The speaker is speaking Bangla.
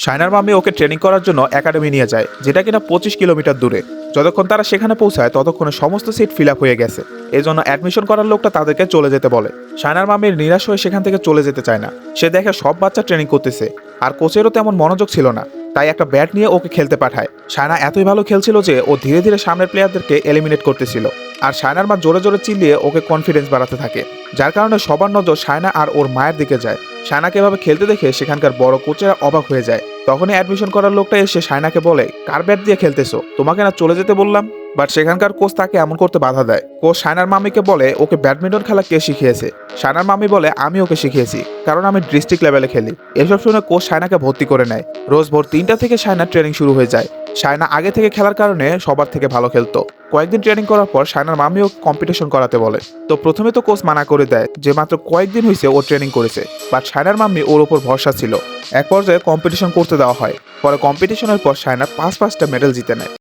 শায়নার মাম্মি ওকে ট্রেনিং করার জন্য একাডেমি নিয়ে যায়, যেটা কিনা 25 কিলোমিটার দূরে। যতক্ষণ তারা সেখানে পৌঁছায় ততক্ষণে সমস্ত সিট ফিল আপ হয়ে গেছে। এজন্য অ্যাডমিশন করার লোকটা তাদেরকে চলে যেতে বলে। শায়নার মাম্মির নিরাশ হয়ে সেখান থেকে চলে যেতে চায় না। সে দেখে সব বাচ্চা ট্রেনিং করতেছে, আর কোচেরও তেমন মনোযোগ ছিল না। তাই একটা ব্যাট নিয়ে ওকে খেলতে পাঠায়। শায়না এতই ভালো খেলছিল যে ও ধীরে ধীরে সামনের প্লেয়ারদেরকে এলিমিনেট করতেছিল। আর শায়নার মা জোরে জোরে চিল্লিয়ে ওকে কনফিডেন্স বাড়াতে থাকে, যার কারণে সবার নজর শায়না আর ওর মায়ের দিকে যায়। শায়নাকে এভাবে খেলতে দেখে সেখানকার বড় কোচেরা অবাক হয়ে যায়। তখনই অ্যাডমিশন করার লোকটা এসে শায়নাকে বলে, কার ব্যাট দিয়ে খেলতেছো, তোমাকে না চলে যেতে বললাম। বাট সেখানকার কোচ তাকে এমন করতে বাধা দেয়। কোচ শায়নার মাম্মিকে বলে ওকে ব্যাডমিন্টন খেলা কে শিখিয়েছে। শায়নার মাম্মি বলে, আমি ওকে শিখিয়েছি, কারণ আমি ডিস্ট্রিক্ট লেভেলে খেলি। এসব শুনে কোচ শায়নাকে ভর্তি করে নেয়। রোজ ভোর 3টা থেকে শায়নার ট্রেনিং শুরু হয়ে যায়। শায়না আগে থেকে খেলার কারণে সবার থেকে ভালো খেলতো। কয়েকদিন ট্রেনিং করার পর শায়নার মাম্মিও কম্পিটিশন করাতে বলে। তো প্রথমে তো কোচ মানা করে দেয় যে মাত্র কয়েকদিন হয়েছে ও ট্রেনিং করেছে। বাট শায়নার মাম্মি ওর উপর ভরসা ছিল। এক পর্যায়ে কম্পিটিশন করতে দেওয়া হয়। পরে কম্পিটিশনের পর শায়না 5টা মেডেল জিতে নেয়।